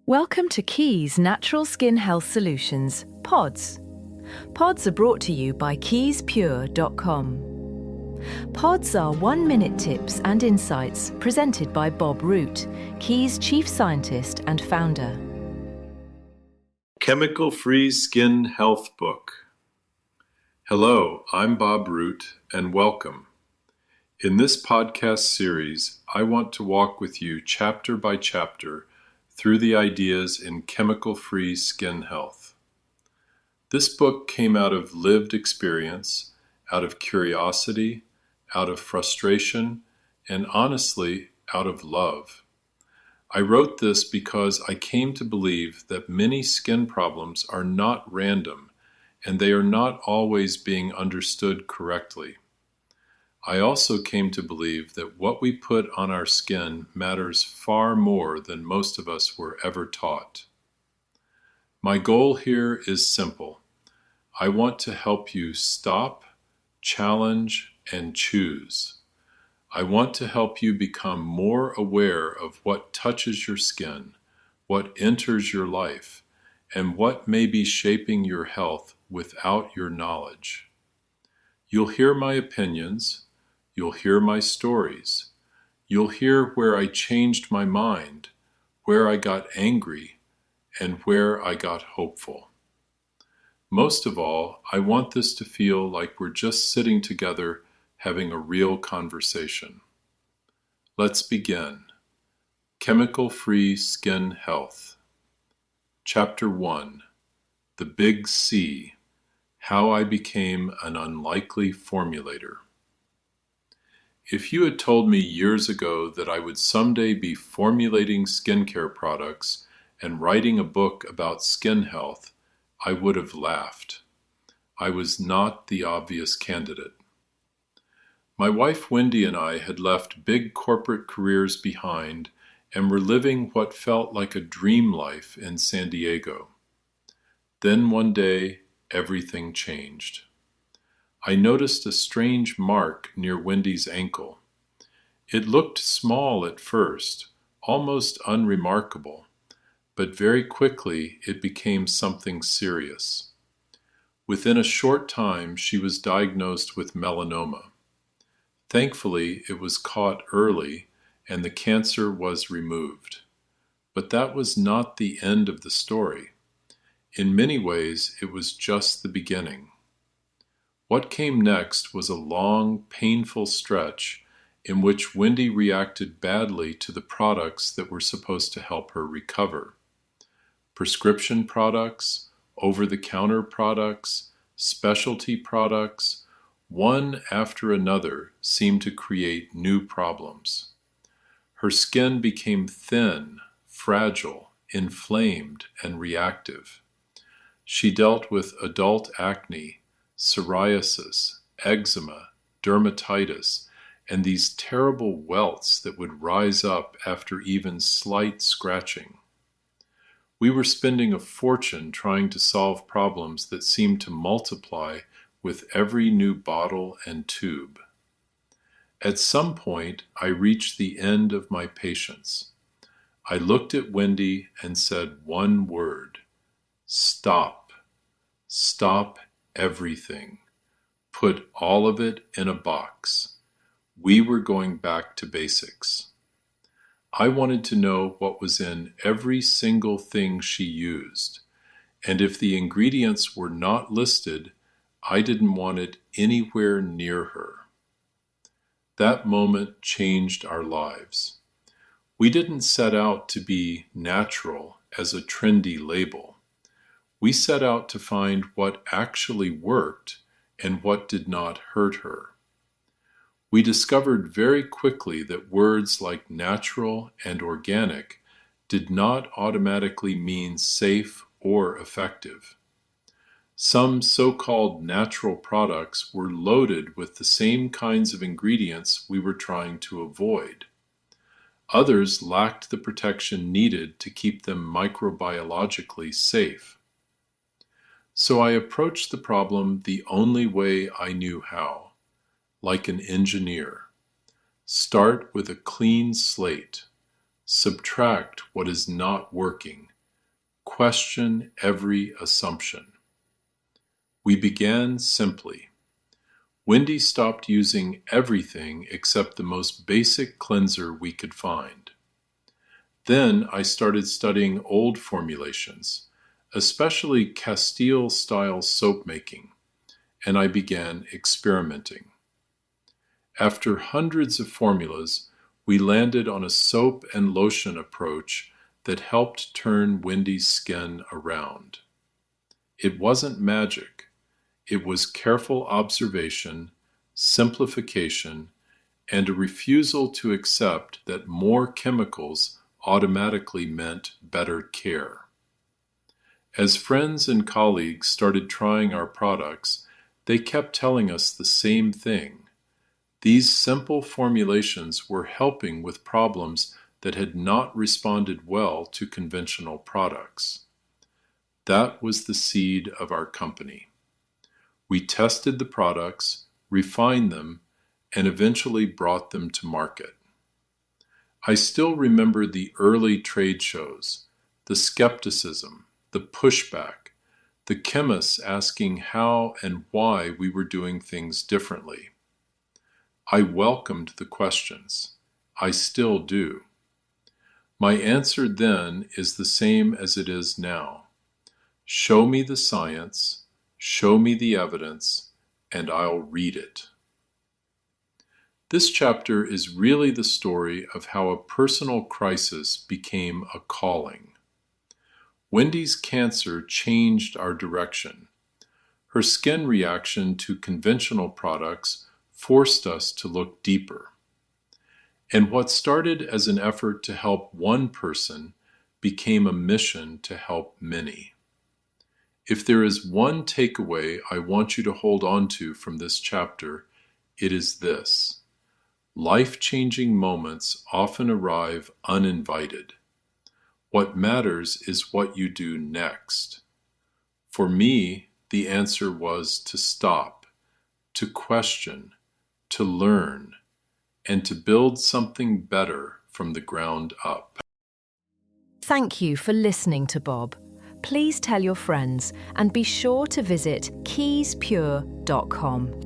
Welcome to Keys Natural Skin Health Solutions, PODS. PODS are brought to you by keyspure.com. PODS are 1-minute tips and insights presented by Bob Root, Keys Chief Scientist and Founder. Chemical-Free Skin Health Book. Hello, I'm Bob Root, and welcome. In this podcast series, I want to walk with you chapter by chapter through the ideas in chemical-free skin health. This book came out of lived experience, out of curiosity, out of frustration, and honestly, out of love. I wrote this because I came to believe that many skin problems are not random, and they are not always being understood correctly. I also came to believe that what we put on our skin matters far more than most of us were ever taught. My goal here is simple. I want to help you stop, challenge, and choose. I want to help you become more aware of what touches your skin, what enters your life, and what may be shaping your health without your knowledge. You'll hear my opinions. You'll hear my stories. You'll hear where I changed my mind, where I got angry, and where I got hopeful. Most of all, I want this to feel like we're just sitting together having a real conversation. Let's begin. Chemical-Free Skin Health. Chapter 1. The Big C. How I Became an Unlikely Formulator. If you had told me years ago that I would someday be formulating skincare products and writing a book about skin health, I would have laughed. I was not the obvious candidate. My wife Wendy and I had left big corporate careers behind and were living what felt like a dream life in San Diego. Then one day, everything changed. I noticed a strange mark near Wendy's ankle. It looked small at first, almost unremarkable, but very quickly it became something serious. Within a short time, she was diagnosed with melanoma. Thankfully, it was caught early and the cancer was removed. But that was not the end of the story. In many ways, it was just the beginning. What came next was a long, painful stretch in which Wendy reacted badly to the products that were supposed to help her recover. Prescription products, over-the-counter products, specialty products, one after another seemed to create new problems. Her skin became thin, fragile, inflamed, and reactive. She dealt with adult acne, psoriasis, eczema, dermatitis, and these terrible welts that would rise up after even slight scratching. We were spending a fortune trying to solve problems that seemed to multiply with every new bottle and tube. At some point, I reached the end of my patience. I looked at Wendy and said one word: stop. Stop everything. Put all of it in a box. We were going back to basics. I wanted to know what was in every single thing she used, and if the ingredients were not listed, I didn't want it anywhere near her. That moment changed our lives. We didn't set out to be natural as a trendy label. We set out to find what actually worked and what did not hurt her. We discovered very quickly that words like natural and organic did not automatically mean safe or effective. Some so-called natural products were loaded with the same kinds of ingredients we were trying to avoid. Others lacked the protection needed to keep them microbiologically safe. So I approached the problem the only way I knew how, like an engineer. Start with a clean slate. Subtract what is not working question every assumption. We began simply. Wendy stopped using everything except the most basic cleanser we could find. Then I started studying old formulations, especially Castile-style soap making, and I began experimenting. After hundreds of formulas, we landed on a soap and lotion approach that helped turn Wendy's skin around. It wasn't magic. It was careful observation, simplification, and a refusal to accept that more chemicals automatically meant better care. As friends and colleagues started trying our products, they kept telling us the same thing. These simple formulations were helping with problems that had not responded well to conventional products. That was the seed of our company. We tested the products, refined them, and eventually brought them to market. I still remember the early trade shows, the skepticism, the pushback, the chemists asking how and why we were doing things differently. I welcomed the questions. I still do. My answer then is the same as it is now. Show me the science, show me the evidence, and I'll read it. This chapter is really the story of how a personal crisis became a calling. Wendy's cancer changed our direction. Her skin reaction to conventional products forced us to look deeper. And what started as an effort to help one person became a mission to help many. If there is one takeaway I want you to hold on to from this chapter, it is this. Life-changing moments often arrive uninvited. What matters is what you do next. For me, the answer was to stop, to question, to learn, and to build something better from the ground up. Thank you for listening to Bob. Please tell your friends and be sure to visit keyspure.com.